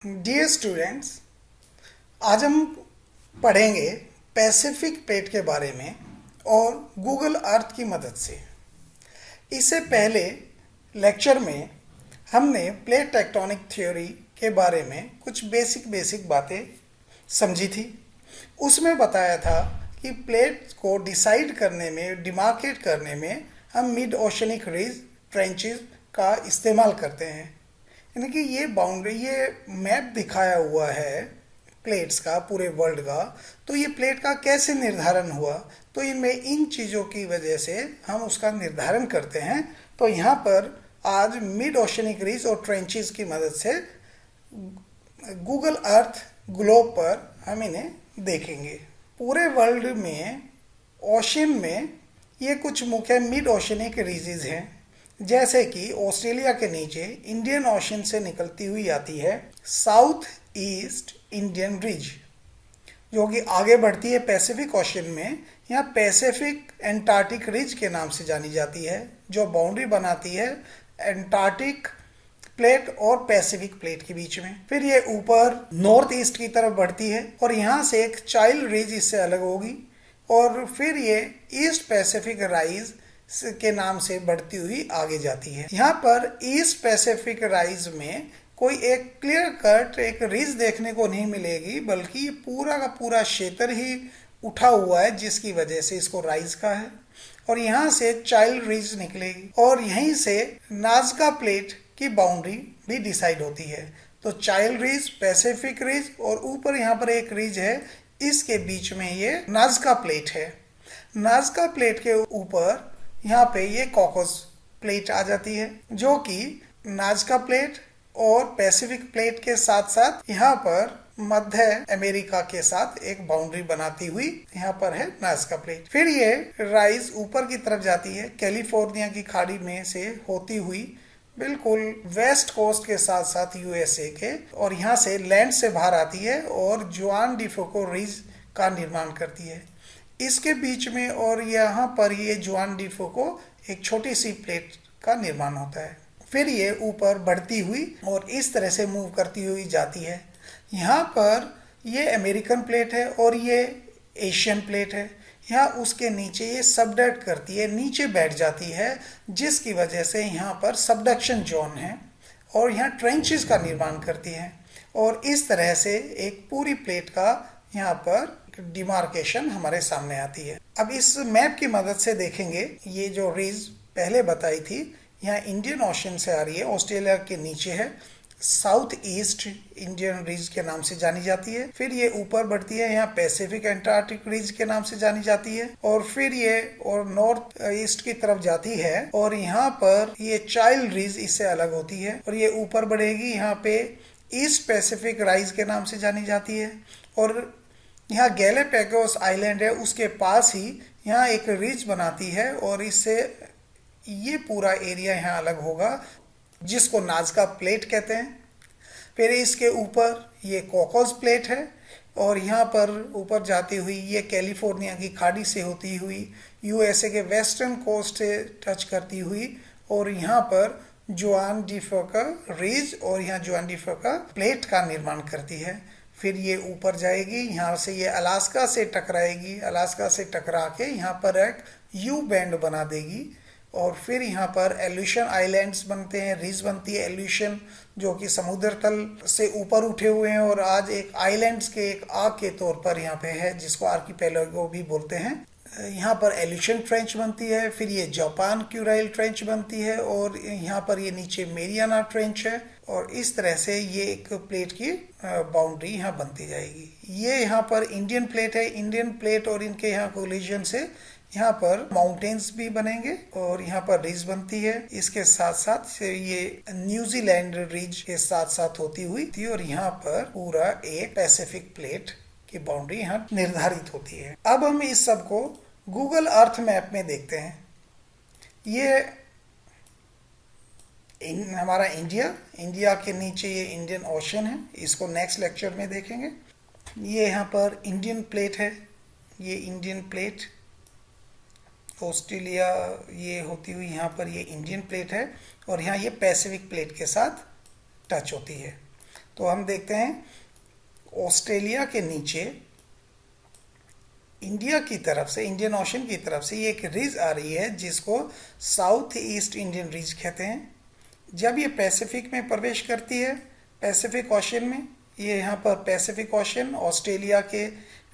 Dear students, आज हम पढ़ेंगे पैसिफिक प्लेट के बारे में और गूगल अर्थ की मदद से। इससे पहले लेक्चर में हमने प्लेट टेक्टोनिक थ्योरी के बारे में कुछ बेसिक बातें समझी थी। उसमें बताया था कि प्लेट को डिसाइड करने में, डिमार्केट करने में हम मिड ओशनिक रिज ट्रेंचेस का इस्तेमाल करते हैं। यानी कि ये बाउंड्री, ये मैप दिखाया हुआ है प्लेट्स का, पूरे वर्ल्ड का। तो ये प्लेट का कैसे निर्धारण हुआ, तो इनमें इन चीज़ों की वजह से हम उसका निर्धारण करते हैं। तो यहाँ पर आज मिड ओशनिक रिज और ट्रेंचेस की मदद से गूगल अर्थ ग्लोब पर हम इन्हें देखेंगे। पूरे वर्ल्ड में ओशन में ये कुछ मुख्य मिड ओशनिक रीजेस हैं, जैसे कि ऑस्ट्रेलिया के नीचे इंडियन ओशन से निकलती हुई आती है साउथ ईस्ट इंडियन रिज, जो कि आगे बढ़ती है पैसिफिक ओशन में। यहाँ पैसिफिक एंटार्क्टिक रिज के नाम से जानी जाती है, जो बाउंड्री बनाती है एंटार्क्टिक प्लेट और पैसिफिक प्लेट के बीच में। फिर ये ऊपर नॉर्थ ईस्ट की तरफ बढ़ती है और यहाँ से एक चाइल्ड रिज इससे अलग होगी, और फिर ये ईस्ट पैसिफिक राइज के नाम से बढ़ती हुई आगे जाती है। यहाँ पर ईस्ट पैसिफिक राइज में कोई एक क्लियर कट एक रिज देखने को नहीं मिलेगी, बल्कि ये पूरा का पूरा क्षेत्र ही उठा हुआ है, जिसकी वजह से इसको राइज का है। और यहाँ से चाइल्ड रिज निकलेगी और यहीं से नाज़का प्लेट की बाउंड्री भी डिसाइड होती है। तो चाइल्ड रिज, पैसिफिक रिज और ऊपर यहाँ पर एक रिज है, इसके बीच में ये नाज़का प्लेट है। नाज़का प्लेट के ऊपर यहाँ पे ये कॉकस प्लेट आ जाती है, जो कि नाज़का प्लेट और पैसिफिक प्लेट के साथ साथ यहाँ पर मध्य अमेरिका के साथ एक बाउंड्री बनाती हुई यहाँ पर है नाज़का प्लेट। फिर ये राइज ऊपर की तरफ जाती है कैलिफोर्निया की खाड़ी में से होती हुई बिल्कुल वेस्ट कोस्ट के साथ साथ यूएसए के, और यहाँ से लैंड से बाहर आती है और जुआन डी फोको रिज का निर्माण करती है। इसके बीच में और यहाँ पर ये जुआन डी फोको एक छोटी सी प्लेट का निर्माण होता है। फिर ये ऊपर बढ़ती हुई और इस तरह से मूव करती हुई जाती है। यहाँ पर ये अमेरिकन प्लेट है और ये एशियन प्लेट है। यहाँ उसके नीचे ये सबडक्ट करती है, नीचे बैठ जाती है, जिसकी वजह से यहाँ पर सबडक्शन जोन है और यहाँ ट्रेंचेस का निर्माण करती है। और इस तरह से एक पूरी प्लेट का यहाँ पर डिमार्केशन हमारे सामने आती है। अब इस मैप की मदद से देखेंगे, ये जो रिज पहले बताई थी यहाँ इंडियन ओशन से आ रही है, ऑस्ट्रेलिया के नीचे है, साउथ ईस्ट इंडियन रिज के नाम से जानी जाती है। फिर ये ऊपर बढ़ती है, यहाँ पैसिफिक एंटार्क्टिक रिज के नाम से जानी जाती है, और फिर ये और नॉर्थ ईस्ट की तरफ जाती है और यहाँ पर ये चाइल्ड रिज इससे अलग होती है और ये ऊपर बढ़ेगी, यहाँ पे ईस्ट पैसिफिक राइज के नाम से जानी जाती है। और यहाँ गैलापागोस आइलैंड है, उसके पास ही यहाँ एक रिज बनाती है और इससे ये पूरा एरिया यहाँ अलग होगा, जिसको नाज़का प्लेट कहते हैं। फिर इसके ऊपर ये कॉकस प्लेट है और यहाँ पर ऊपर जाती हुई ये कैलिफोर्निया की खाड़ी से होती हुई यूएसए के वेस्टर्न कोस्ट से टच करती हुई और यहाँ पर जुआन डी फोको रिज और यहाँ जुआन डी फोको प्लेट का निर्माण करती है। फिर ये ऊपर जाएगी, यहाँ से ये अलास्का से टकराएगी, अलास्का से टकरा के यहाँ पर एक यू बैंड बना देगी और फिर यहाँ पर एल्यूशन आइलैंड्स बनते हैं, रिज बनती है एल्यूशन, जो कि समुद्र तल से ऊपर उठे हुए हैं और आज एक आइलैंड्स के एक आग के तौर पर यहाँ पे है, जिसको आर्किपेलागो भी बोलते हैं। यहाँ पर एल्यूशन ट्रेंच बनती है, फिर ये जापान क्यूराइल ट्रेंच बनती है और यहाँ पर ये नीचे मेरियाना ट्रेंच है, और इस तरह से ये एक प्लेट की बाउंड्री यहाँ बनती जाएगी। ये यहाँ पर इंडियन प्लेट है, इंडियन प्लेट और इनके यहाँ कोलिजन से यहाँ पर माउंटेन्स भी बनेंगे और यहाँ पर रिज बनती है। इसके साथ साथ ये न्यूजीलैंड रिज के साथ साथ होती हुई थी और यहाँ पर पूरा एक पैसिफिक प्लेट की बाउंड्री यहाँ निर्धारित होती है। अब हम इस सब को गूगल अर्थ मैप में देखते हैं। ये हमारा इंडिया के नीचे ये इंडियन ओशन है, इसको नेक्स्ट लेक्चर में देखेंगे। ये यहाँ पर इंडियन प्लेट है, ये इंडियन प्लेट, ऑस्ट्रेलिया ये होती हुई यहाँ पर ये इंडियन प्लेट है और यहाँ ये पैसिफिक प्लेट के साथ टच होती है। तो हम देखते हैं ऑस्ट्रेलिया के नीचे इंडिया की तरफ से, इंडियन ओशन की तरफ से ये एक रिज आ रही है जिसको साउथ ईस्ट इंडियन रिज कहते हैं। जब ये पैसिफिक में प्रवेश करती है, पैसिफिक ओशन में, ये यहाँ पर पैसिफिक ओशन ऑस्ट्रेलिया के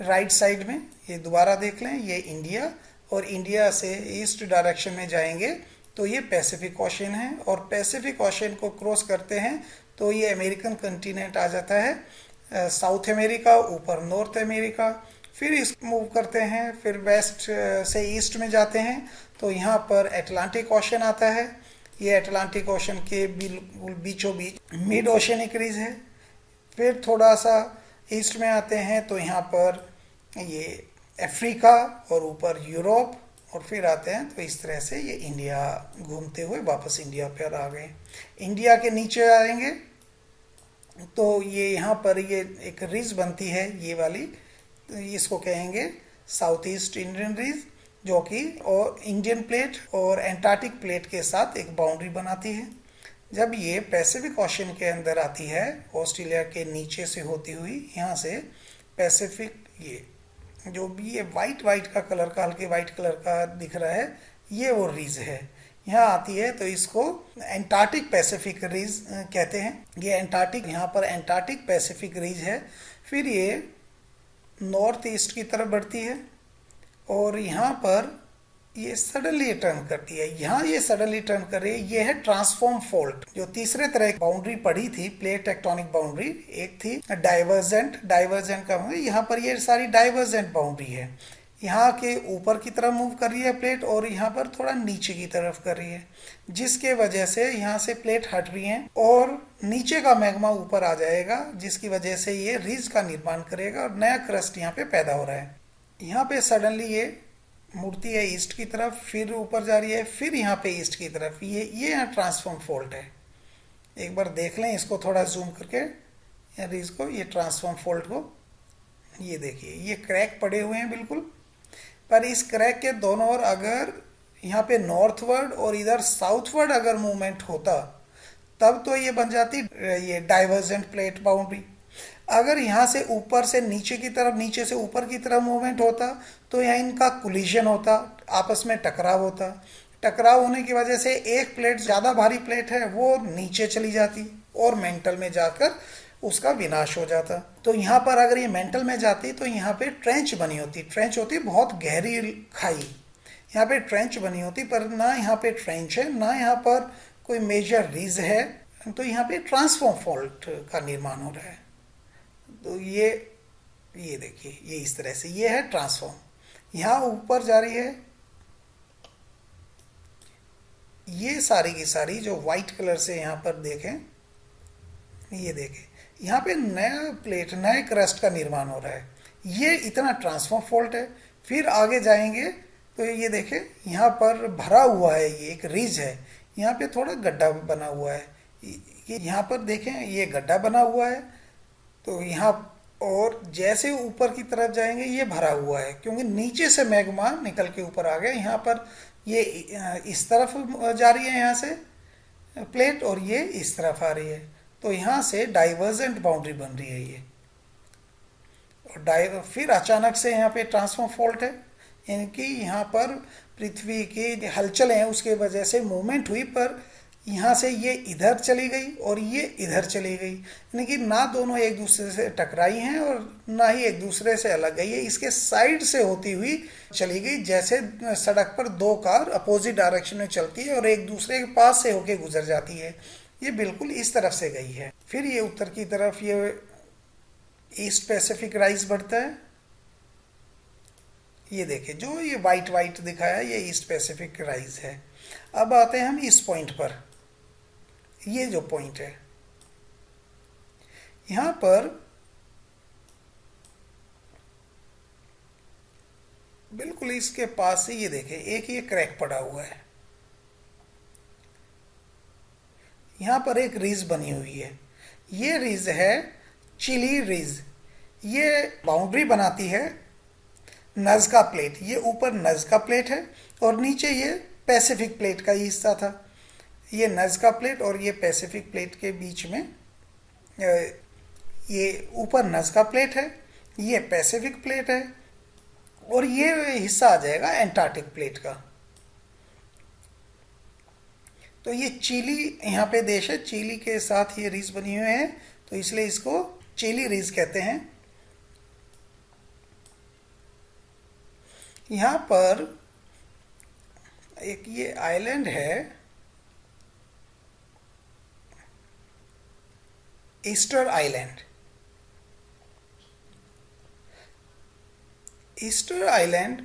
राइट साइड में, ये दोबारा देख लें, ये इंडिया, और इंडिया से ईस्ट डायरेक्शन में जाएंगे तो ये पैसिफिक ओशन है, और पैसिफिक ओशन को क्रॉस करते हैं तो ये अमेरिकन कंटिनेंट आ जाता है, साउथ अमेरिका, ऊपर नॉर्थ अमेरिका। फिर इसको मूव करते हैं, फिर वेस्ट से ईस्ट में जाते हैं तो यहाँ पर अटलांटिक ओशन आता है। ये अटलांटिक ओशन के बिल्कुल बीचों बीच मिड ओशनिक रिज है। फिर थोड़ा सा ईस्ट में आते हैं तो यहाँ पर ये अफ्रीका और ऊपर यूरोप, और फिर आते हैं तो इस तरह से ये इंडिया घूमते हुए वापस इंडिया पर आ गए। इंडिया के नीचे आएंगे तो ये यहाँ पर ये एक रिज बनती है, ये वाली, तो इसको कहेंगे साउथ ईस्ट इंडियन रिज, जो कि और इंडियन प्लेट और एंटार्क्टिक प्लेट के साथ एक बाउंड्री बनाती है। जब ये पैसिफिक ओशन के अंदर आती है, ऑस्ट्रेलिया के नीचे से होती हुई, यहाँ से पैसिफिक, ये जो भी ये वाइट वाइट का कलर का, हल्के वाइट कलर का दिख रहा है, ये वो रीज है। यहाँ आती है तो इसको एंटार्क्टिक पैसिफिक रीज कहते हैं। ये एंटार्क्टिक, यहाँ पर एंटार्क्टिक पैसिफिक रीज है। फिर ये नॉर्थ ईस्ट की तरफ बढ़ती है और यहाँ पर ये सडनली टर्न करती है। यहाँ ये सडनली टर्न कर रही है, ये है ट्रांसफॉर्म फॉल्ट। जो तीसरे तरह की बाउंड्री पड़ी थी, प्लेट टेक्टोनिक बाउंड्री, एक थी डाइवर्जेंट, डाइवर्जेंट का मतलब यहाँ पर ये सारी डाइवर्जेंट बाउंड्री है। यहाँ के ऊपर की तरफ मूव कर रही है प्लेट और यहाँ पर थोड़ा नीचे की तरफ कर रही है, जिसके वजह से यहाँ से प्लेट हट रही है और नीचे का मैग्मा ऊपर आ जाएगा, जिसकी वजह से ये रिज का निर्माण करेगा और नया क्रस्ट यहाँ पे पैदा हो रहा है। यहाँ पे सडनली ये मुड़ती है ईस्ट की तरफ, फिर ऊपर जा रही है, फिर यहाँ पे ईस्ट की तरफ। ये यहाँ ट्रांसफॉर्म फॉल्ट है। एक बार देख लें इसको थोड़ा जूम करके, रिज को, ये ट्रांसफॉर्म फॉल्ट को, ये देखिए ये क्रैक पड़े हुए हैं बिल्कुल। पर इस क्रैक के दोनों ओर अगर यहाँ पे नॉर्थवर्ड और इधर साउथवर्ड अगर मूवमेंट होता तब तो ये बन जाती ये डाइवर्जेंट प्लेट बाउंड्री। अगर यहाँ से ऊपर से नीचे की तरफ, नीचे से ऊपर की तरफ मूवमेंट होता तो यहाँ इनका कोलिजन होता, आपस में टकराव होता। टकराव होने की वजह से एक प्लेट, ज़्यादा भारी प्लेट है, वो नीचे चली जाती और मेंटल में जाकर उसका विनाश हो जाता। तो यहाँ पर अगर ये मेंटल में जाती तो यहाँ पे ट्रेंच बनी होती। ट्रेंच होती बहुत गहरी खाई, यहाँ पे ट्रेंच बनी होती, पर ना यहाँ पे ट्रेंच है, ना यहाँ पर कोई मेजर रीज है, तो यहाँ पे ट्रांसफॉर्म फॉल्ट का निर्माण हो रहा है। तो ये देखिए, ये इस तरह से, ये है ट्रांसफॉर्म। यहाँ ऊपर जा रही है, ये सारी की सारी जो वाइट कलर से यहाँ पर देखें, ये देखें यहाँ पे नया प्लेट, नए क्रस्ट का निर्माण हो रहा है। ये इतना ट्रांसफॉर्म फॉल्ट है। फिर आगे जाएंगे तो ये देखें यहाँ पर भरा हुआ है, ये एक रिज है, यहाँ पे थोड़ा गड्ढा बना हुआ है। ये यहाँ पर देखें, ये गड्ढा बना हुआ है। तो यहाँ, और जैसे ऊपर की तरफ जाएंगे ये भरा हुआ है, क्योंकि नीचे से मैग्मा निकल के ऊपर आ गया। यहाँ पर ये इस तरफ जा रही है यहाँ से प्लेट, और ये इस तरफ आ रही है, तो यहाँ से डाइवर्जेंट बाउंड्री बन रही है ये। और फिर अचानक से यहाँ पे ट्रांसफॉर्म फॉल्ट है, यानी कि यहाँ पर पृथ्वी की हलचल है, उसके वजह से मूवमेंट हुई, पर यहाँ से ये इधर चली गई और ये इधर चली गई, यानी कि ना दोनों एक दूसरे से टकराई हैं और ना ही एक दूसरे से अलग गई है। इसके साइड से होती हुई चली गई, जैसे सड़क पर दो कार अपोजिट डायरेक्शन में चलती है और एक दूसरे के पास से होके गुजर जाती है, ये बिल्कुल इस तरफ से गई है। फिर ये उत्तर की तरफ ये ईस्ट पैसिफिक राइज बढ़ता है। ये देखिए जो ये वाइट वाइट दिखाया, ये ईस्ट पैसिफिक राइज है। अब आते हैं हम इस पॉइंट पर। ये जो पॉइंट है, यहां पर बिल्कुल इसके पास से ये देखें, एक ये क्रैक पड़ा हुआ है। यहां पर एक रिज बनी हुई है, ये रिज है चिली रिज। ये बाउंड्री बनाती है नज़का प्लेट। ये ऊपर नज़का प्लेट है और नीचे ये पैसिफिक प्लेट का ही हिस्सा था। ये नज़का प्लेट और ये पैसिफिक प्लेट के बीच में ये ऊपर नज़का प्लेट है, ये पैसिफिक प्लेट है, और ये हिस्सा आ जाएगा एंटार्क्टिक प्लेट का। तो ये चिली यहाँ पे देश है, चिली के साथ ये रीज बनी हुई है, तो इसलिए इसको चिली रीज कहते हैं। यहाँ पर एक ये आइलैंड है ईस्टर आइलैंड। ईस्टर आइलैंड,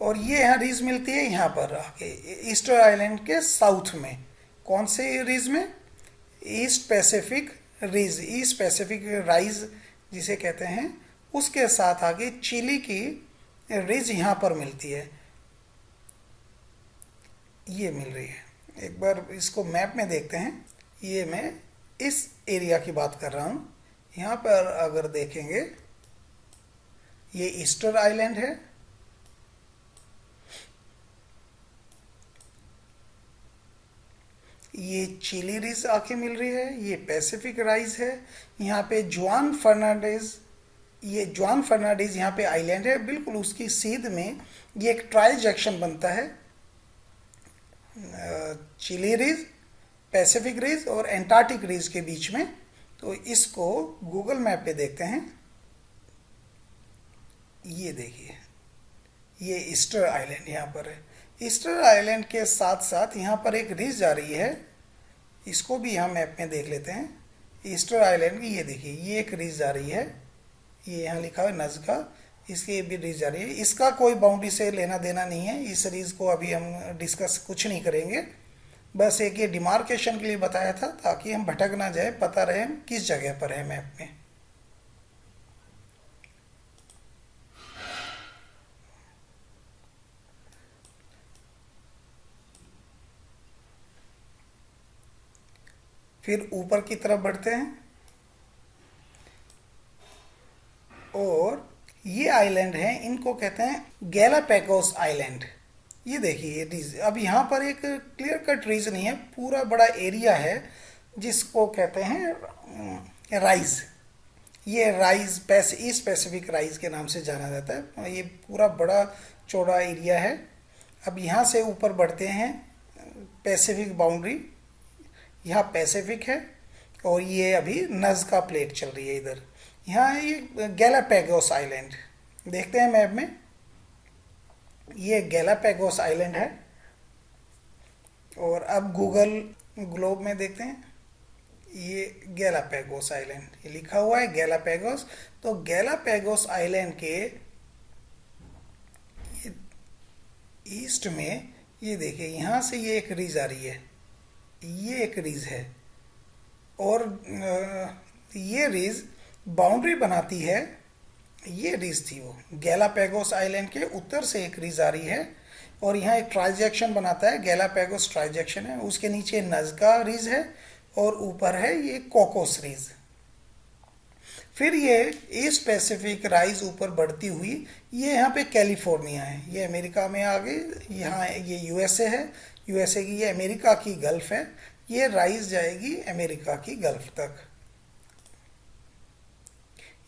और ये यहाँ रीज मिलती है यहाँ पर आके ईस्टर आइलैंड के साउथ में। कौन से रीज में? East Pacific ridge, East Pacific Rise जिसे कहते हैं, उसके साथ आगे चिली की रिज यहाँ पर मिलती है, ये मिल रही है। एक बार इसको मैप में देखते हैं। ये मैं इस एरिया की बात कर रहा हूँ। यहाँ पर अगर देखेंगे ये ईस्टर आइलैंड है, ये चिली रिज आके मिल रही है, ये पैसिफिक राइज है। यहाँ पे जुआन फर्नांडिज, ये जुआन फर्नांडिज यहाँ पे आइलैंड है, बिल्कुल उसकी सीध में ये एक ट्राई जंक्शन बनता है चिली रिज, पैसिफिक रिज और एंटार्क्टिक रिज के बीच में। तो इसको गूगल मैप पे देखते हैं। ये देखिए, ये ईस्टर आइलैंड यहाँ पर है। ईस्टर आइलैंड के साथ साथ यहाँ पर एक रिज जा रही है, इसको भी यहाँ मैप में देख लेते हैं। ईस्टर आइलैंड की ये देखिए, ये एक रिज जा रही है, ये यहाँ लिखा है नज़का, इसकी भी रिज जा रही है। इसका कोई बाउंड्री से लेना देना नहीं है, इस रिज को अभी हम डिस्कस कुछ नहीं करेंगे। बस एक ये डिमार्केशन के लिए बताया था ताकि हम भटक ना जाए, पता रहे हम किस जगह पर है मैप में। फिर ऊपर की तरफ बढ़ते हैं, और ये आइलैंड हैं, इनको कहते हैं गैलापागोस आइलैंड। ये देखिए ये रीज, अब यहाँ पर एक क्लियर कट रीज नहीं है, पूरा बड़ा एरिया है जिसको कहते हैं राइज। ये राइज ईस्ट पैसिफिक राइज के नाम से जाना जाता है। ये पूरा बड़ा चौड़ा एरिया है। अब यहाँ से ऊपर बढ़ते हैं, पैसिफिक बाउंड्री, यहाँ पैसिफिक है, और ये अभी नज़का प्लेट चल रही है इधर। यहाँ ये गैलापागोस आइलैंड देखते हैं मैप में, ये गैलापागोस आइलैंड है। और अब गूगल ग्लोब में देखते हैं, ये गैलापागोस आइलैंड, ये लिखा हुआ है गैलापागोस। तो गैलापागोस आइलैंड के ईस्ट में ये देखिए, यहाँ से ये एक रिज आ रही है, ये एक रिज है, और ये रिज बाउंड्री बनाती है। ये रिज थी वो गैलापागोस आइलैंड के उत्तर से एक रिज आ रही है, और यहाँ एक ट्रांजैक्शन बनाता है, गैलापागोस ट्रांजैक्शन है। उसके नीचे नज़का रिज है, और ऊपर है ये कोकोस रिज। फिर ये ईस्ट पैसिफिक राइज ऊपर बढ़ती हुई ये यहाँ पे कैलिफोर्निया है, ये अमेरिका में आ गई। यहाँ ये यूएसए है, यूएसए की ये अमेरिका की गल्फ है, ये राइज जाएगी अमेरिका की गल्फ तक।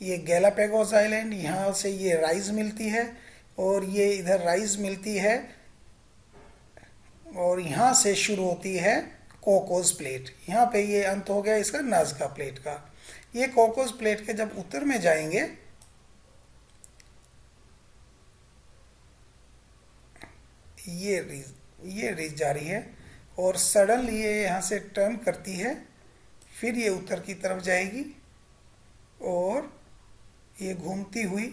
ये गैलापागोस आइलैंड, यहाँ से ये राइज मिलती है, और ये इधर राइज मिलती है, और यहाँ से शुरू होती है कोकोस प्लेट। यहाँ पे ये अंत हो गया इसका नज़का प्लेट का। ये कोकोस प्लेट के जब उत्तर में जाएंगे, ये रिज जा रही है, और सडनली ये यहाँ से टर्न करती है, फिर ये उत्तर की तरफ जाएगी, और ये घूमती हुई,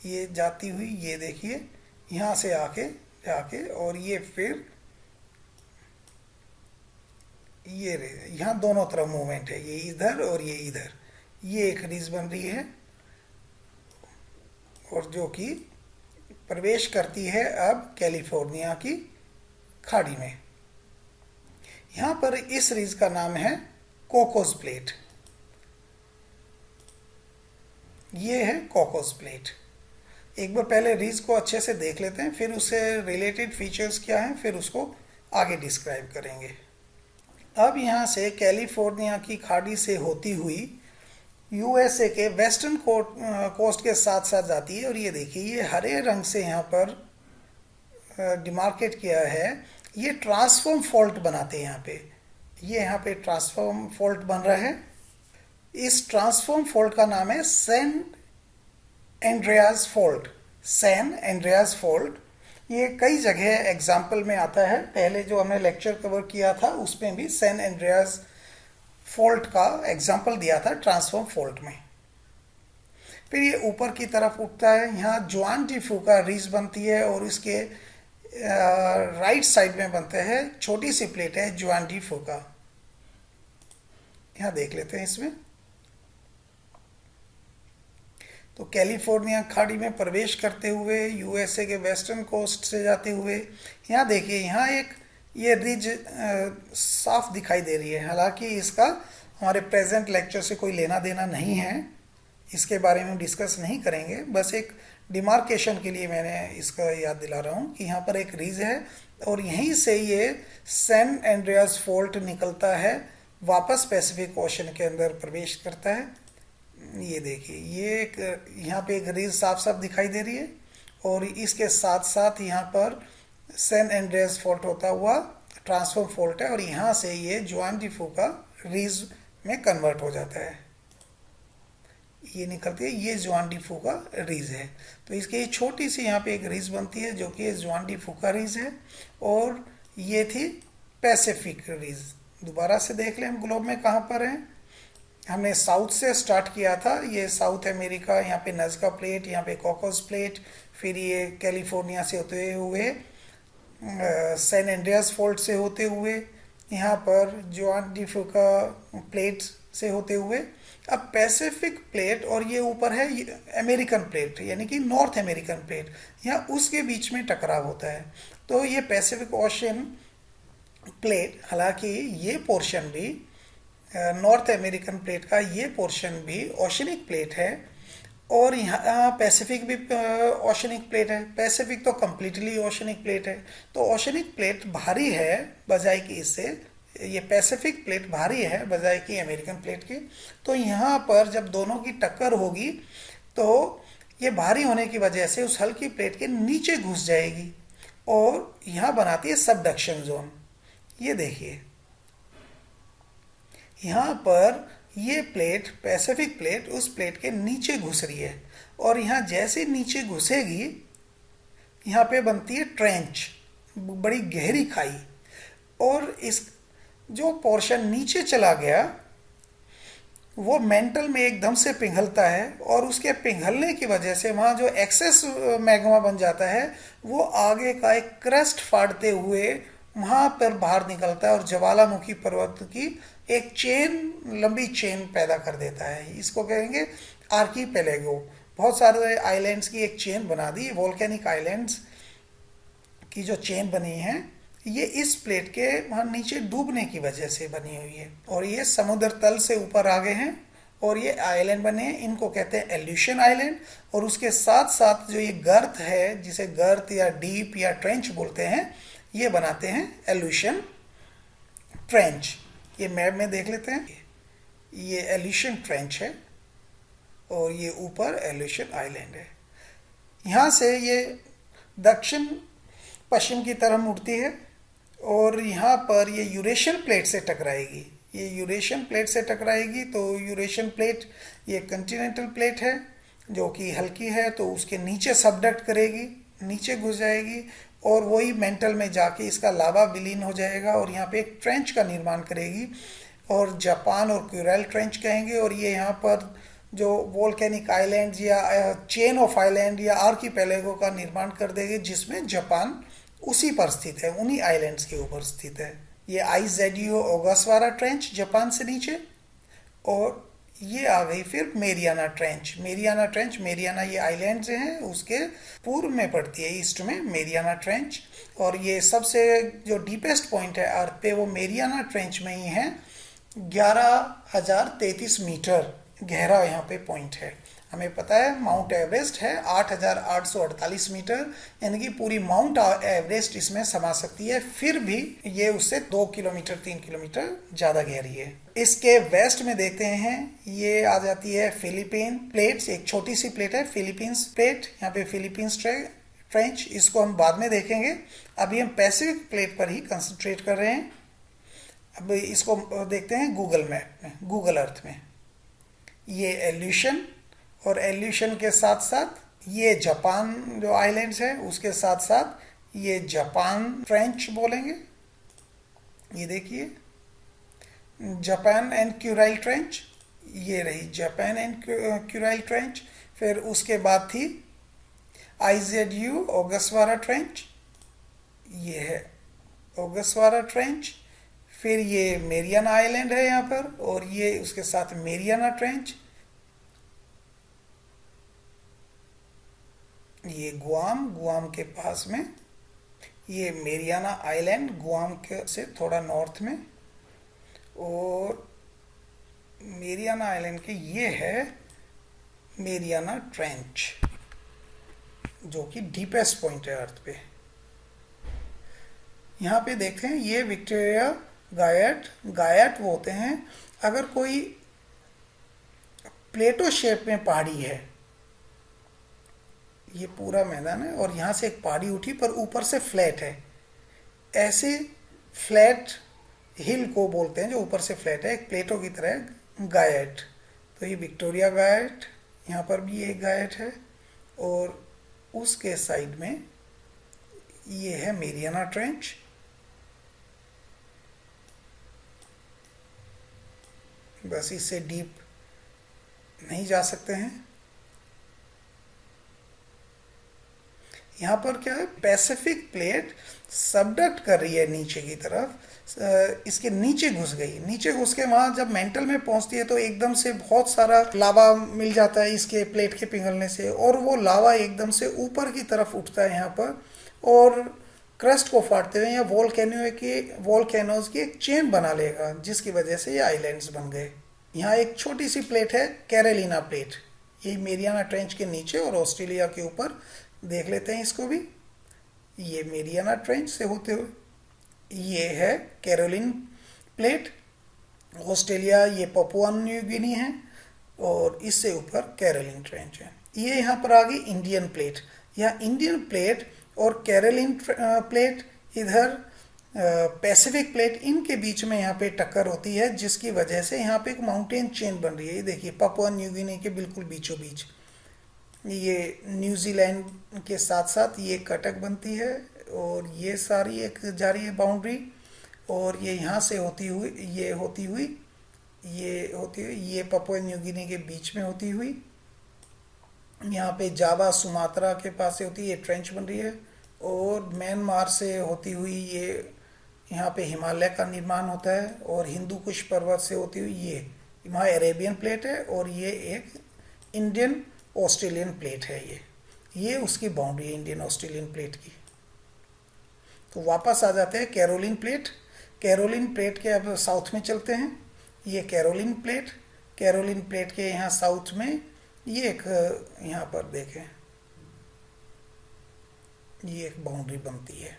ये जाती हुई, ये देखिए यहाँ से आके जाके, और ये फिर ये यहाँ दोनों तरफ मूवमेंट है, ये इधर और ये इधर, ये एक रिज बन रही है, और जो कि प्रवेश करती है अब कैलिफोर्निया की खाड़ी में। यहाँ पर इस रिज का नाम है कोकोस प्लेट। ये है कोकोस प्लेट। एक बार पहले रिज को अच्छे से देख लेते हैं, फिर उससे रिलेटेड फीचर्स क्या हैं, फिर उसको आगे डिस्क्राइब करेंगे। अब यहाँ से कैलिफोर्निया की खाड़ी से होती हुई यूएसए के वेस्टर्न कोस्ट के साथ साथ जाती है। और ये देखिए, ये हरे रंग से यहाँ पर डिमार्केट किया है। ये ट्रांसफॉर्म फॉल्ट बनाते हैं यहाँ पे। ये यहाँ पे ट्रांसफॉर्म फॉल्ट बन रहा है। इस ट्रांसफॉर्म फॉल्ट का नाम है San Andreas fault. San Andreas fault ये कई जगह एग्जाम्पल में आता है। पहले जो हमने लेक्चर कवर किया था उसमें भी सैन एंड्रियास फॉल्ट का एग्जाम्पल दिया था ट्रांसफॉर्म फॉल्ट में। फिर ये ऊपर की तरफ उठता है। यहाँ जुआन डी फूका रीज बनती है और इसके राइट साइड में बनते हैं छोटी सी प्लेट है जुआन डी फूका। यहाँ देख लेते हैं इसमें। तो कैलिफोर्निया खाड़ी में प्रवेश करते हुए यूएसए के वेस्टर्न कोस्ट से जाते हुए यहाँ देखिए, यहाँ एक ये रिज साफ दिखाई दे रही है। हालांकि इसका हमारे प्रेजेंट लेक्चर से कोई लेना देना नहीं है, इसके बारे में डिस्कस नहीं करेंगे। बस एक डिमार्केशन के लिए मैंने इसका याद दिला रहा हूँ कि यहाँ पर एक रिज है और यहीं से ये सैन एंड्रियास फॉल्ट निकलता है, वापस पैसिफिक ओशन के अंदर प्रवेश करता है। ये देखिए, ये एक यहाँ पे एक रिज साफ साफ दिखाई दे रही है और इसके साथ साथ यहाँ पर सैन एंड्रियास फॉल्ट होता हुआ ट्रांसफॉर्म फॉल्ट है और यहाँ से ये जुआन डी फूका रिज में कन्वर्ट हो जाता है। ये निकलती है, ये जुआन डी फूका रिज है। तो इसके ये छोटी सी यहाँ पे एक रिज बनती है जो कि जुआन डी फूका रिज है और ये थी पैसिफिक रिज। दोबारा से देख लें हम ग्लोब में कहाँ पर हैं। हमने साउथ से स्टार्ट किया था। ये साउथ अमेरिका, यहाँ पे नज़का प्लेट, यहाँ पे कॉकस प्लेट, फिर ये कैलिफोर्निया से होते हुए सैन एंड्रियास फॉल्ट से होते हुए यहाँ पर जुआन डी फूका प्लेट से होते हुए अब पैसिफिक प्लेट और ये ऊपर है अमेरिकन प्लेट यानी कि नॉर्थ अमेरिकन प्लेट, यहाँ उसके बीच में टकराव होता है। तो ये पैसिफिक ओशन प्लेट, हालांकि ये पोर्शन भी नॉर्थ अमेरिकन प्लेट का ये पोर्शन भी ओशनिक प्लेट है और यहाँ पैसिफिक भी ओशनिक प्लेट है। पैसिफिक तो कम्प्लीटली ओशनिक प्लेट है। तो ओशनिक प्लेट भारी है बजाय कि इससे, ये पैसिफिक प्लेट भारी है बजाय कि अमेरिकन प्लेट की। तो यहाँ पर जब दोनों की टक्कर होगी तो ये भारी होने की वजह से उस हल्की प्लेट के नीचे घुस जाएगी और यहाँ बनाती है सबडक्शन जोन। ये देखिए, यहाँ पर ये प्लेट पैसिफिक प्लेट उस प्लेट के नीचे घुस रही है और यहाँ जैसे नीचे घुसेगी यहाँ पे बनती है ट्रेंच, बड़ी गहरी खाई। और इस जो पोर्शन नीचे चला गया वो मेंटल में एकदम से पिघलता है और उसके पिघलने की वजह से वहाँ जो एक्सेस मैग्मा बन जाता है वो आगे का एक क्रस्ट फाड़ते हुए वहाँ पर बाहर निकलता है और ज्वालामुखी पर्वत की एक चेन, लंबी चेन पैदा कर देता है। इसको कहेंगे आर्कीपेलेगो। बहुत सारे आइलैंड्स की एक चेन बना दी। वोल्केनिक आइलैंड्स की जो चेन बनी है ये इस प्लेट के वहाँ नीचे डूबने की वजह से बनी हुई है और ये समुद्र तल से ऊपर आ गए हैं और ये आइलैंड बने हैं। इनको कहते हैं एल्यूशन आइलैंड। और उसके साथ साथ जो ये गर्त है, जिसे गर्त या डीप या ट्रेंच बोलते हैं, ये बनाते हैं एल्यूशन ट्रेंच। ये मैप में देख लेते हैं, ये एल्यूशन ट्रेंच है और ये ऊपर एल्यूशन आइलैंड है। यहाँ से ये दक्षिण पश्चिम की तरफ मुड़ती है और यहाँ पर ये यूरेशियन प्लेट से टकराएगी। ये यूरेशियन प्लेट से टकराएगी तो यूरेशियन प्लेट ये कंटिनेंटल प्लेट है जो कि हल्की है, तो उसके नीचे सबडक्ट करेगी, नीचे घुस जाएगी और वही मेंटल में जाके इसका लावा विलीन हो जाएगा और यहाँ पे एक ट्रेंच का निर्माण करेगी और जापान और क्यूरेल ट्रेंच कहेंगे। और ये यहाँ पर जो वोल्केनिक आइलैंड या चेन ऑफ आइलैंड या आर्कीपेलेगो का निर्माण कर देगी जिसमें जापान उसी पर स्थित है, उन्हीं आइलैंड्स के ऊपर स्थित है। ये आइजेडियो ओगासवारा ट्रेंच जापान से नीचे और ये आ गई फिर Mariana trench. Mariana trench, Mariana ये आइलैंड से हैं उसके पूर्व में पड़ती है, ईस्ट में मेरियाना ट्रेंच। और ये सबसे जो डीपेस्ट पॉइंट है अर्थ पे वो मेरियाना ट्रेंच में ही है। 11,033 मीटर गहरा यहाँ पे पॉइंट है। हमें पता है माउंट एवरेस्ट है 8,848 मीटर, यानी कि पूरी माउंट एवरेस्ट इसमें समा सकती है, फिर भी ये उससे 2 किलोमीटर 3 किलोमीटर ज़्यादा गहरी है। इसके वेस्ट में देखते हैं, ये आ जाती है फिलीपीन प्लेट्स, एक छोटी सी प्लेट है फिलीपींस प्लेट, यहाँ पे फिलीपींस ट्रेंच, इसको हम बाद में देखेंगे। अभी हम पैसिफिक प्लेट पर ही कंसंट्रेट कर रहे हैं। अब इसको देखते हैं गूगल मैप में, गूगल अर्थ में। ये एल्यूशन, और एल्यूशन के साथ साथ ये जापान जो आइलैंड्स है उसके साथ साथ ये जापान फ्रेंच बोलेंगे। ये देखिए जापान एंड क्यूराइल ट्रेंच, ये रही जापान एंड क्यूराइल ट्रेंच। फिर उसके बाद थी IZU ओगस्वारा ट्रेंच, ये है ओगस्वारा ट्रेंच। फिर ये मेरियाना आइलैंड है यहाँ पर, और ये उसके साथ मेरियाना ट्रेंच। ये गुआम के पास में ये मेरियाना आइलैंड, गुआम के से थोड़ा नॉर्थ में, और मेरियाना आइलैंड के ये है मेरियाना ट्रेंच, जो कि डीपेस्ट पॉइंट है अर्थ पे। यहाँ पे देखते हैं ये विक्टोरिया गायट वो होते हैं अगर कोई प्लेटो शेप में पहाड़ी है, ये पूरा मैदान है और यहाँ से एक पहाड़ी उठी पर ऊपर से फ्लैट है, ऐसे फ्लैट हिल को बोलते हैं जो ऊपर से फ्लैट है, एक प्लेटो की तरह गायट। तो ये विक्टोरिया गायट, यहाँ पर भी एक गायट है, और उसके साइड में ये है मेरियाना ट्रेंच। बस इससे डीप नहीं जा सकते हैं। यहाँ पर क्या है, पैसिफिक प्लेट सबडक्ट कर रही है नीचे की तरफ, इसके नीचे घुस गई, नीचे घुस के वहाँ जब मेंटल में पहुँचती है तो एकदम से बहुत सारा लावा मिल जाता है इसके प्लेट के पिघलने से, और वो लावा एकदम से ऊपर की तरफ उठता है यहाँ पर, और क्रस्ट को फाड़ते हुए यहाँ वोल्केनोज की एक चेन बना लेगा, जिसकी वजह से ये आइलैंड्स बन गए। यहाँ एक छोटी सी प्लेट है कैरोलिना प्लेट, ये मेरियाना ट्रेंच के नीचे और ऑस्ट्रेलिया के ऊपर, देख लेते हैं इसको भी। ये मेरियाना ट्रेंच से होते हुए ये है कैरोलिन प्लेट, ऑस्ट्रेलिया ये पपुआ न्यू गिनी है, और इससे ऊपर कैरोलिन ट्रेंच है। ये यहाँ पर आ गई इंडियन प्लेट, यहाँ इंडियन प्लेट और कैरोलिन प्लेट, इधर पैसिफिक प्लेट, इनके बीच में यहाँ पे टक्कर होती है, जिसकी वजह से यहाँ पे एक माउंटेन चेन बन रही है। ये देखिए पपुआ न्यू गिनी के बिल्कुल बीचों बीच ये न्यूजीलैंड के साथ साथ ये कटक बनती है, और ये सारी एक जा रही है बाउंड्री, और ये यहाँ से होती हुई ये पपुआ न्यू गिनी के बीच में होती हुई यहाँ पे जावा सुमात्रा के पास से होती है, ये ट्रेंच बन रही है, और म्यांमार से होती हुई ये यहाँ पे हिमालय का निर्माण होता है, और हिंदू कुश पर्वत से होती हुई ये वहाँ अरेबियन प्लेट है, और ये एक इंडियन ऑस्ट्रेलियन प्लेट है। ये उसकी बाउंड्री है इंडियन ऑस्ट्रेलियन प्लेट की। तो वापस आ जाते हैं कैरोलिन प्लेट के अब साउथ में चलते हैं। ये कैरोलिन प्लेट के यहाँ साउथ में ये एक यहाँ पर देखें, ये एक बाउंड्री बनती है,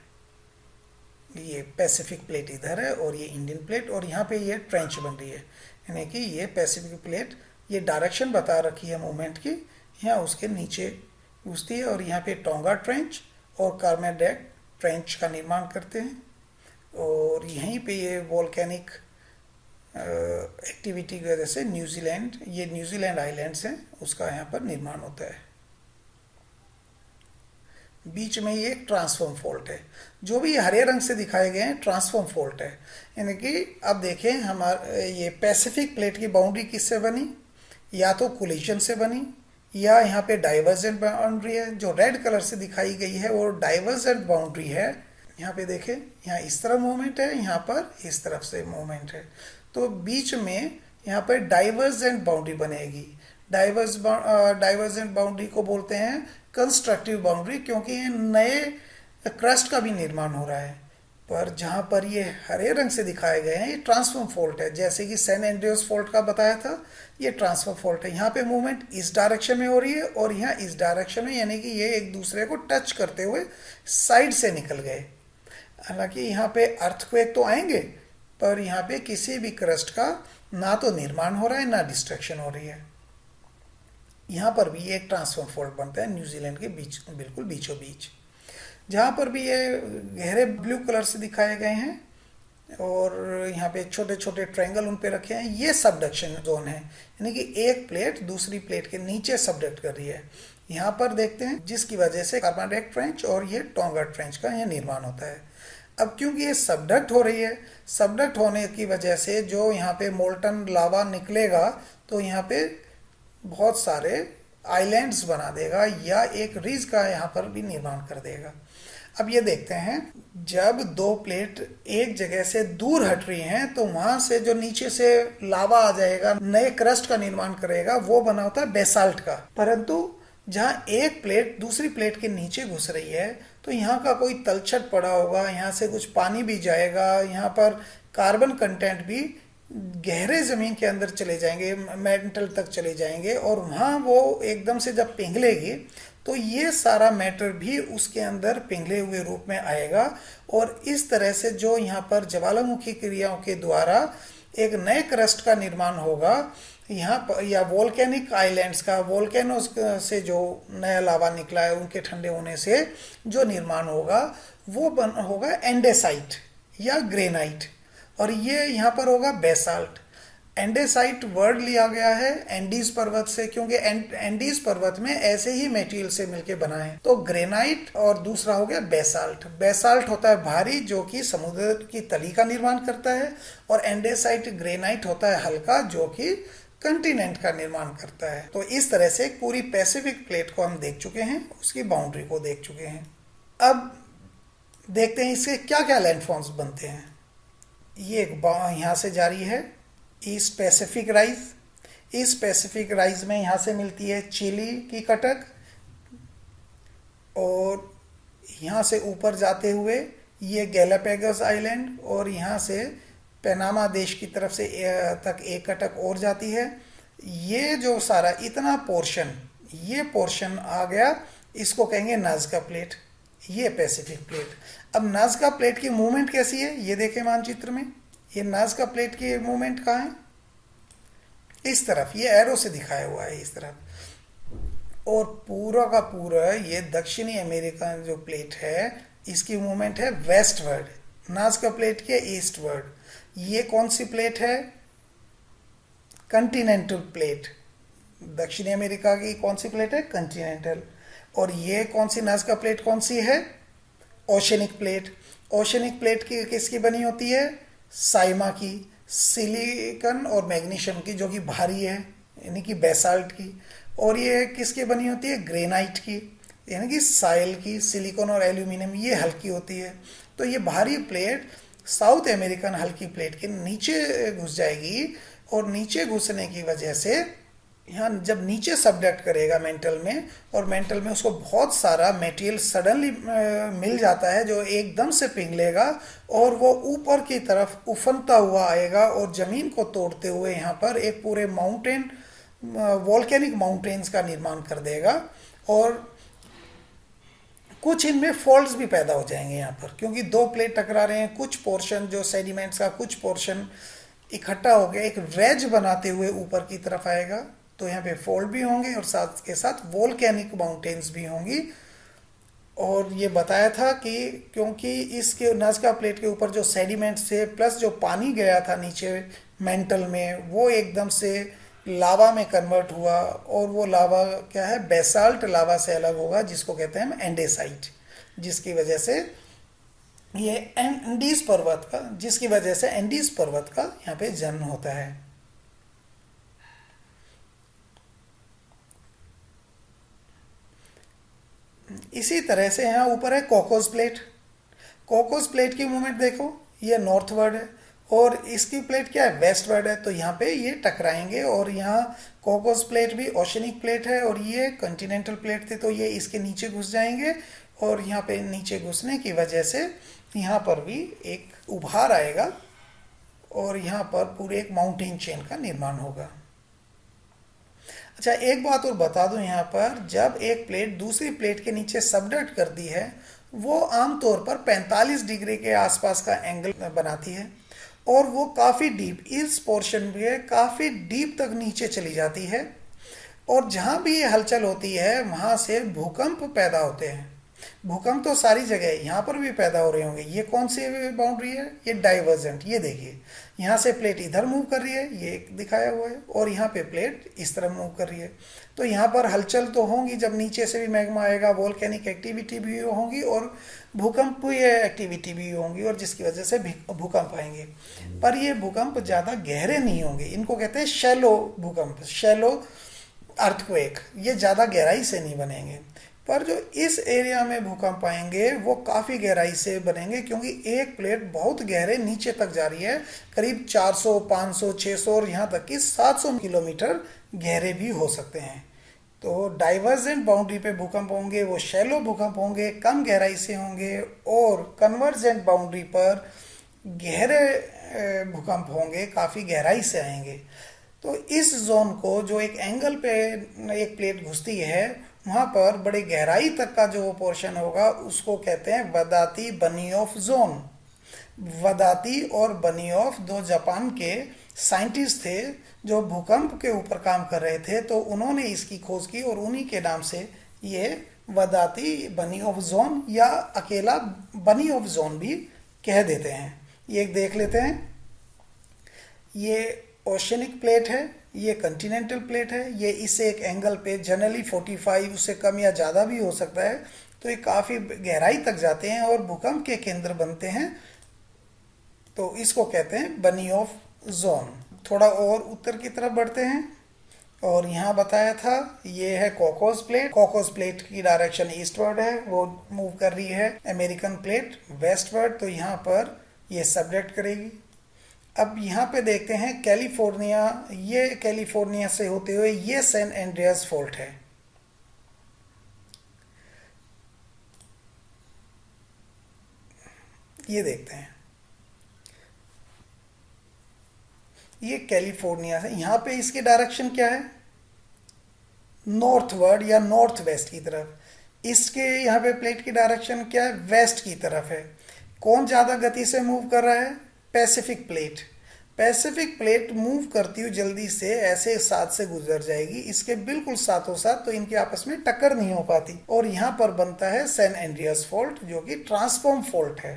ये पैसिफिक प्लेट इधर है और ये इंडियन प्लेट, और यहाँ पे ये ट्रेंच बन रही है, यानी कि ये पैसिफिक प्लेट ये डायरेक्शन बता रखी है मूवमेंट की, यहाँ उसके नीचे घुसती है, और यहाँ पे टोंगा ट्रेंच और कार्मेडेक ट्रेंच का निर्माण करते हैं, और यहीं पे ये वोल्केनिक एक्टिविटी की वजह से न्यूजीलैंड आइलैंड्स हैं उसका यहाँ पर निर्माण होता है। बीच में ये ट्रांसफॉर्म फॉल्ट है, जो भी हरे रंग से दिखाए गए हैं ट्रांसफॉर्म फॉल्ट है, यानी कि अब देखें हमारे ये पैसिफिक प्लेट की बाउंड्री किससे बनी, या तो कोलिजन से बनी, या यहाँ पे डाइवर्जेंट बाउंड्री है, जो रेड कलर से दिखाई गई है वो डाइवर्जेंट बाउंड्री है। यहाँ पे देखें, यहाँ इस तरफ मूवमेंट है, यहाँ पर इस तरफ से मूवमेंट है, तो बीच में यहाँ पर डाइवर्जेंट बाउंड्री बनेगी। डाइवर्जेंट बाउंड्री को बोलते हैं कंस्ट्रक्टिव बाउंड्री, क्योंकि नए क्रस्ट का भी निर्माण हो रहा है, पर जहाँ पर ये हरे रंग से दिखाए गए हैं ये ट्रांसफॉर्म फॉल्ट है। जैसे कि सैन एंड्रियास फॉल्ट का बताया था, ये ट्रांसफर फॉल्ट है। यहाँ पे मूवमेंट इस डायरेक्शन में हो रही है और यहाँ इस डायरेक्शन में, यानी कि ये एक दूसरे को टच करते हुए साइड से निकल गए। हालांकि यहाँ पे अर्थक्वेक तो आएंगे, पर यहाँ पे किसी भी क्रस्ट का ना तो निर्माण हो रहा है ना डिस्ट्रक्शन हो रही है। यहाँ पर भी एक ट्रांसफर फॉल्ट बनता है न्यूजीलैंड के बीच, बिल्कुल बीचों बीच। जहाँ पर भी ये गहरे ब्लू कलर से दिखाए गए हैं और यहाँ पे छोटे छोटे ट्रायंगल उन पे रखे हैं, ये सबडक्शन जोन है, यानी कि एक प्लेट दूसरी प्लेट के नीचे सबडक्ट कर रही है। यहाँ पर देखते हैं जिसकी वजह से कार्बोनेट ट्रेंच और ये टोंगा ट्रेंच का यहाँ निर्माण होता है। अब क्योंकि ये सबडक्ट हो रही है, सबडक्ट होने की वजह से जो यहाँ पे मोल्टन लावा निकलेगा तो यहाँ पे बहुत सारे आइलैंड्स बना देगा या एक रिज का यहाँ पर भी निर्माण कर देगा। अब ये देखते हैं, जब दो प्लेट एक जगह से दूर हट रही हैं तो वहां से जो नीचे से लावा आ जाएगा, नए क्रस्ट का निर्माण करेगा, वो बना होता है बेसाल्ट का। परंतु जहाँ एक प्लेट दूसरी प्लेट के नीचे घुस रही है तो यहाँ का कोई तलछट पड़ा होगा, यहाँ से कुछ पानी भी जाएगा, यहाँ पर कार्बन कंटेंट भी गहरे जमीन के अंदर चले जाएंगे, मेंटल तक चले जाएंगे और वहाँ वो एकदम से जब पिघलेगी तो ये सारा मैटर भी उसके अंदर पिघले हुए रूप में आएगा और इस तरह से जो यहाँ पर ज्वालामुखी क्रियाओं के द्वारा एक नए क्रस्ट का निर्माण होगा यहाँ पर, या वोल्केनिक आइलैंड्स का, वोल्केनोस से जो नया लावा निकला है उनके ठंडे होने से जो निर्माण होगा वो होगा एंडेसाइट या ग्रेनाइट, और ये यहाँ पर होगा बेसाल्ट। एंडेसाइट वर्ड लिया गया है एंडीज पर्वत से, क्योंकि एंडीज पर्वत में ऐसे ही मटेरियल से मिलके बना है। तो ग्रेनाइट और दूसरा हो गया बेसाल्ट। बेसाल्ट होता है भारी जो कि समुद्र की तली का निर्माण करता है, और एंडेसाइट ग्रेनाइट होता है हल्का जो कि कंटिनेंट का निर्माण करता है। तो इस तरह से पूरी पैसिफिक प्लेट को हम देख चुके हैं, उसकी बाउंड्री को देख चुके हैं। अब देखते हैं इसके क्या क्या लैंडफॉर्म्स बनते हैं। ये एक यहाँ से जारी है east Pacific rise. East Pacific rise में यहाँ से मिलती है चिली की कटक, और यहाँ से ऊपर जाते हुए ये गैलापेगोस आइलैंड, और यहाँ से पनामा देश की तरफ से तक एक कटक और जाती है। ये जो सारा इतना पोर्शन, ये पोर्शन आ गया, इसको कहेंगे नाज़का प्लेट, ये पैसिफिक प्लेट। अब नाज़का प्लेट की मूवमेंट कैसी है ये देखें मानचित्र में। ये नाज़का प्लेट की मूवमेंट कहाँ है, इस तरफ, ये एरो से दिखाया हुआ है इस तरफ, और पूरा का पूरा ये दक्षिणी अमेरिका जो प्लेट है इसकी मूवमेंट है वेस्टवर्ड, नाज़का प्लेट की ईस्टवर्ड। ये कौन सी प्लेट है, कंटिनेंटल प्लेट। दक्षिणी अमेरिका की कौन सी प्लेट है, कंटिनेंटल। और ये कौन सी नाज़का प्लेट कौन सी है, ओशनिक प्लेट। ओशनिक प्लेट की किसकी बनी होती है, साइमा की, सिलिकॉन और मैग्नीशियम की, जो कि भारी है यानी कि बेसाल्ट की। और ये किसकी बनी होती है, ग्रेनाइट की, यानी कि साइल की। सिलिकॉन और एल्यूमिनियम ये हल्की होती है। तो ये भारी प्लेट साउथ अमेरिकन हल्की प्लेट के नीचे घुस जाएगी, और नीचे घुसने की वजह से यहाँ जब नीचे सबडक्ट करेगा मेंटल में, और मेंटल में उसको बहुत सारा मटेरियल सडनली मिल जाता है जो एकदम से पिघलेगा, और वो ऊपर की तरफ उफनता हुआ आएगा और ज़मीन को तोड़ते हुए यहाँ पर एक पूरे माउंटेन, वॉल्केनिक माउंटेन्स का निर्माण कर देगा। और कुछ इनमें फॉल्ट्स भी पैदा हो जाएंगे यहाँ पर, क्योंकि दो प्लेट टकरा रहे हैं। कुछ पोर्शन जो सेडिमेंट्स का कुछ पोर्शन इकट्ठा हो गया, एक वेज बनाते हुए ऊपर की तरफ आएगा, तो यहाँ पे फॉल्ट भी होंगे और साथ के साथ वोल्केनिक माउंटेन्स भी होंगी। और ये बताया था कि क्योंकि इसके नाज़का प्लेट के ऊपर जो सेडिमेंट्स थे प्लस जो पानी गया था नीचे मेंटल में, वो एकदम से लावा में कन्वर्ट हुआ, और वो लावा क्या है, बेसाल्ट लावा से अलग होगा, जिसको कहते हैं एंडेसाइट, जिसकी वजह से ये एंडीज पर्वत का, जिसकी वजह से एंडीज पर्वत का यहाँ पे जन्म होता है। इसी तरह से यहाँ ऊपर है कोकोस प्लेट। कोकोस प्लेट की मूवमेंट देखो, ये नॉर्थवर्ड है, और इसकी प्लेट क्या है, वेस्टवर्ड है। तो यहाँ पे ये टकराएंगे, और यहाँ कोकोस प्लेट भी ओशनिक प्लेट है और ये कंटिनेंटल प्लेट थे, तो ये इसके नीचे घुस जाएंगे, और यहाँ पे नीचे घुसने की वजह से यहाँ पर भी एक उभार आएगा और यहाँ पर पूरे एक माउंटेन चेन का निर्माण होगा। अच्छा, एक बात और बता दूं, यहाँ पर जब एक प्लेट दूसरी प्लेट के नीचे सबडक्ट करती है वो आमतौर पर 45 डिग्री के आसपास का एंगल बनाती है और वो काफ़ी डीप, इस पोर्शन में काफ़ी डीप तक नीचे चली जाती है और जहाँ भी ये हलचल होती है वहाँ से भूकंप पैदा होते हैं। भूकंप तो सारी जगह है, यहाँ पर भी पैदा हो रहे होंगे। ये कौन सी बाउंड्री है? ये डाइवर्जेंट। ये देखिए, यहाँ से प्लेट इधर मूव कर रही है, ये दिखाया हुआ है, और यहाँ पे प्लेट इस तरह मूव कर रही है। तो यहाँ पर हलचल तो होंगी, जब नीचे से भी मैग्मा आएगा, वोल्केनिक एक्टिविटी भी होगी और भूकंप एक्टिविटी भी होंगी, और जिसकी वजह से भूकंप आएंगे। पर ये भूकंप ज़्यादा गहरे नहीं होंगे, इनको कहते हैं शैलो भूकंप, शैलो अर्थक्वेक। ये ज़्यादा गहराई से नहीं बनेंगे। पर जो इस एरिया में भूकंप आएंगे वो काफ़ी गहराई से बनेंगे, क्योंकि एक प्लेट बहुत गहरे नीचे तक जा रही है, करीब 400, 500, 600 और यहाँ तक कि 700 किलोमीटर गहरे भी हो सकते हैं। तो डाइवर्जेंट बाउंड्री पे भूकंप होंगे वो शैलो भूकंप होंगे, कम गहराई से होंगे, और कन्वर्जेंट बाउंड्री पर गहरे भूकंप होंगे, काफ़ी गहराई से आएंगे। तो इस जोन को, जो एक एंगल पे एक प्लेट घुसती है, वहाँ पर बड़े गहराई तक का जो पोर्शन होगा उसको कहते हैं वदाती बनियोफ जोन। वदाती और बनियोफ दो जापान के साइंटिस्ट थे जो भूकंप के ऊपर काम कर रहे थे, तो उन्होंने इसकी खोज की और उन्हीं के नाम से ये वदाती बनियोफ जोन या अकेला बनियोफ जोन भी कह देते हैं। ये देख लेते हैं, ये ओशनिक प्लेट है, ये कंटिनेंटल प्लेट है। ये इस एक एंगल पे जनरली 45, उससे कम या ज़्यादा भी हो सकता है, तो ये काफ़ी गहराई तक जाते हैं और भूकंप के केंद्र बनते हैं। तो इसको कहते हैं बनियोफ जोन। थोड़ा और उत्तर की तरफ बढ़ते हैं और यहाँ बताया था ये है कॉकोस प्लेट। कॉकोस प्लेट की डायरेक्शन ईस्टवर्ड है, वो मूव कर रही है। अमेरिकन प्लेट वेस्टवर्ड, तो यहाँ पर ये सबडक्ट करेगी। अब यहाँ पे देखते हैं कैलिफोर्निया, ये कैलिफोर्निया से होते हुए ये सैन एंड्रियास फोल्ट है। ये देखते हैं, ये कैलिफोर्निया है। यहाँ पे इसकी डायरेक्शन क्या है? नॉर्थवर्ड या नॉर्थ वेस्ट की तरफ। इसके यहाँ पे प्लेट की डायरेक्शन क्या है? वेस्ट की तरफ है। कौन ज़्यादा गति से मूव कर रहा है? Pacific plate. Pacific plate move करती हुई जल्दी से ऐसे साथ से गुजर जाएगी, इसके बिल्कुल साथों साथ, तो इनके आपस में टक्कर नहीं हो पाती, और यहाँ पर बनता है सैन एंड्रियास फॉल्ट, जो कि ट्रांसफॉर्म फॉल्ट है।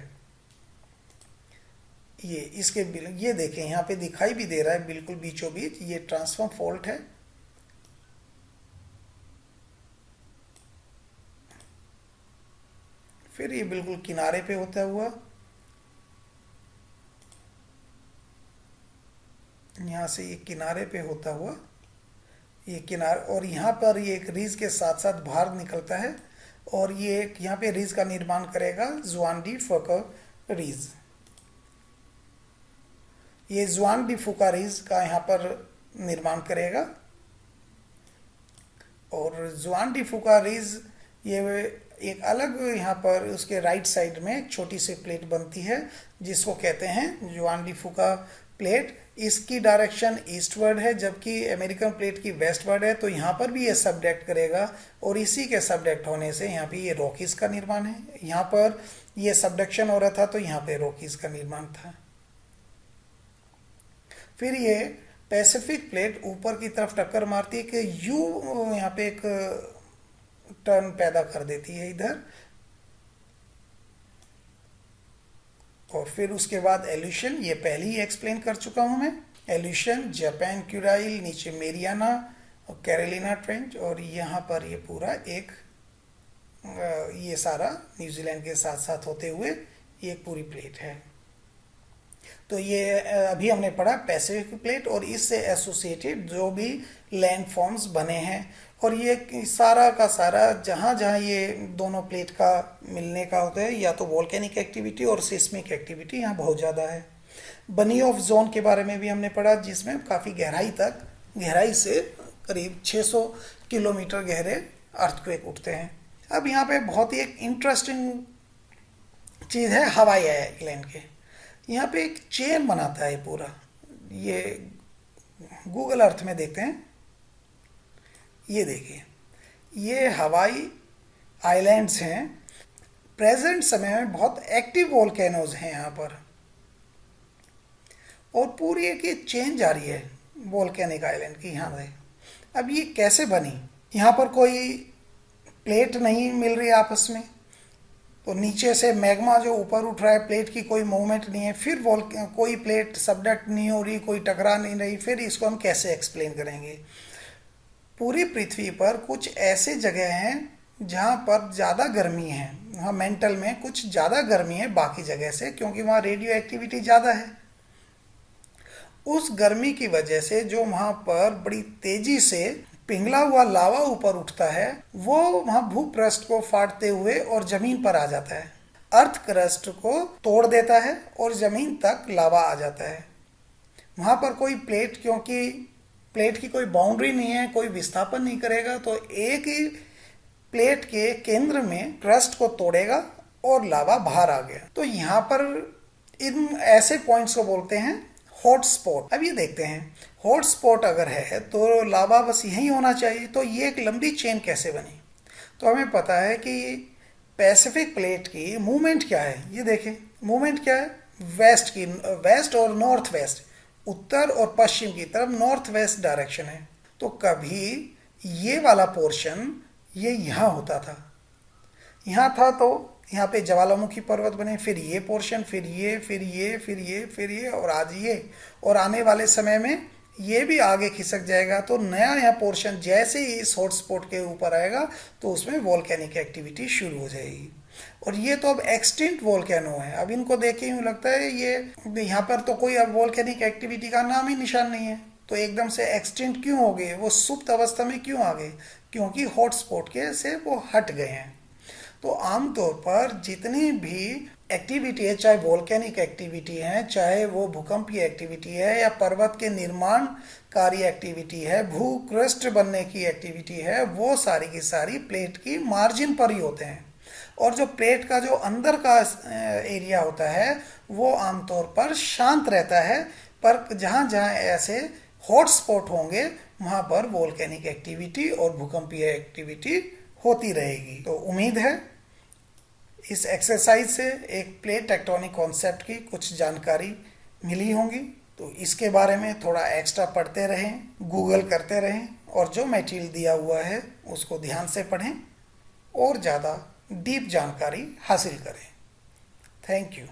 ये देखें, यहाँ पे दिखाई भी दे रहा है बिल्कुल बीचों बीच, ये ट्रांसफॉर्म फॉल्ट है। फिर ये बिल्कुल किनारे पे होता हुआ यहाँ से ये किनारे पे होता हुआ ये किनारे, और यहाँ पर ये एक रीज के साथ साथ बाहर निकलता है, और ये यहाँ पे रीज का निर्माण करेगा जुआन डी फुका रीज। ये जुआन डी फुका रीज का यहाँ पर निर्माण करेगा, और जुआन डी फुका रीज ये एक अलग, यहाँ पर उसके राइट साइड में एक छोटी सी प्लेट बनती है जिसको कहते हैं जुआन डी फुका प्लेट। इसकी डायरेक्शन ईस्टवर्ड है, जबकि अमेरिकन प्लेट की वेस्टवर्ड है। तो यहाँ पर भी ये सबडक्ट करेगा, और इसी के सबडक्ट होने से यहाँ पे ये रॉकीज का निर्माण है। यहाँ पर ये सबडक्शन हो रहा था, तो यहाँ पे रॉकीज का निर्माण था। फिर ये पैसिफिक प्लेट ऊपर की तरफ टक्कर मारती है कि यू यहाँ पे एक टर्न पैदा कर देती है इधर, और फिर उसके बाद एल्यूशन, ये पहले ही एक्सप्लेन कर चुका हूं मैं। एल्यूशन, जापान क्यूराइल, नीचे मेरियाना और कैरोलिना ट्रेंच, और यहाँ पर ये पूरा एक ये सारा न्यूजीलैंड के साथ साथ होते हुए ये पूरी प्लेट है। तो ये अभी हमने पढ़ा पैसिफिक प्लेट और इससे एसोसिएटेड जो भी लैंड फॉर्म्स बने हैं, और ये सारा का सारा जहाँ जहाँ ये दोनों प्लेट का मिलने का होता है, या तो वोल्केनिक एक्टिविटी और सिस्मिक एक्टिविटी यहाँ बहुत ज़्यादा है। बनियोफ जोन के बारे में भी हमने पढ़ा, जिसमें काफ़ी गहराई से करीब 600 किलोमीटर गहरे अर्थक्वेक उठते हैं। अब यहाँ पे बहुत ही एक इंटरेस्टिंग चीज़ है हवाई आइलैंड के। यहाँ पे एक चेन बनाता है पूरा। ये गूगल अर्थ में देखते हैं, ये देखिए, ये हवाई आइलैंड्स हैं। प्रेजेंट समय में बहुत एक्टिव वोल्केनोज हैं यहाँ पर, और पूरी एक ये चेन जारी है वोल्केनिक आइलैंड की यहाँ से। अब ये कैसे बनी? यहाँ पर कोई प्लेट नहीं मिल रही आपस में, तो नीचे से मैग्मा जो ऊपर उठ रहा है, प्लेट की कोई मूवमेंट नहीं है, फिर कोई प्लेट सबडक्ट नहीं हो रही, कोई टकरा नहीं रही, फिर इसको हम कैसे एक्सप्लेन करेंगे? पूरी पृथ्वी पर कुछ ऐसे जगह हैं जहाँ पर ज़्यादा गर्मी है, वहाँ मेंटल में कुछ ज़्यादा गर्मी है बाकी जगह से, क्योंकि वहाँ रेडियो एक्टिविटी ज़्यादा है। उस गर्मी की वजह से जो वहाँ पर बड़ी तेजी से पिघला हुआ लावा ऊपर उठता है, वो वहाँ भूपृष्ठ को फाड़ते हुए और जमीन पर आ जाता है, अर्थ क्रस्ट को तोड़ देता है और जमीन तक लावा आ जाता है। वहाँ पर कोई प्लेट, क्योंकि प्लेट की कोई बाउंड्री नहीं है, कोई विस्थापन नहीं करेगा, तो एक ही प्लेट के केंद्र में क्रस्ट को तोड़ेगा और लावा बाहर आ गया। तो यहाँ पर इन ऐसे पॉइंट्स को बोलते हैं हॉट स्पॉट। अब ये देखते हैं, हॉट स्पॉट अगर है तो लावा बस यहीं होना चाहिए, तो ये एक लंबी चेन कैसे बनी? तो हमें पता है कि पैसिफिक प्लेट की मूवमेंट क्या है। ये देखें, मूवमेंट क्या है? वेस्ट की, वेस्ट और नॉर्थ वेस्ट, उत्तर और पश्चिम की तरफ नॉर्थ वेस्ट डायरेक्शन है। तो कभी ये वाला पोर्शन ये यहाँ होता था, यहाँ था, तो यहाँ पे ज्वालामुखी पर्वत बने, फिर ये पोर्शन, फिर ये, फिर ये, फिर ये, फिर ये, और आज ये, और आने वाले समय में ये भी आगे खिसक जाएगा। तो नया यह पोर्शन जैसे ही इस हॉटस्पॉट के ऊपर आएगा तो उसमें वोल्केनिक एक्टिविटी शुरू हो जाएगी। और ये तो अब एक्सटिंक्ट वोल्केनो है। अब इनको देख के यूँ लगता है ये यहाँ पर तो कोई अब वोल्केनिक एक्टिविटी का नाम ही निशान नहीं है, तो एकदम से एक्सटिंक्ट क्यों हो गए, वो सुप्त अवस्था में क्यों आ गए? क्योंकि हॉटस्पॉट के से वो हट गए हैं। तो आमतौर पर जितनी भी एक्टिविटी है, चाहे वोल्केनिक एक्टिविटी है, चाहे वो भूकंपीय एक्टिविटी है, या पर्वत के निर्माण कार्य एक्टिविटी है, भूक्रस्ट बनने की एक्टिविटी है, वो सारी की सारी प्लेट की मार्जिन पर ही होते हैं। और जो प्लेट का जो अंदर का एरिया होता है वो आमतौर पर शांत रहता है, पर जहाँ जहाँ ऐसे हॉट स्पॉट होंगे वहाँ पर वोल्केनिक एक्टिविटी और भूकंपीय एक्टिविटी होती रहेगी। तो उम्मीद है इस एक्सरसाइज से एक प्लेट टेक्टोनिक कॉन्सेप्ट की कुछ जानकारी मिली होंगी। तो इसके बारे में थोड़ा एक्स्ट्रा पढ़ते रहें, गूगल करते रहें, और जो मटेरियल दिया हुआ है उसको ध्यान से पढ़ें और ज़्यादा डीप जानकारी हासिल करें। Thank you.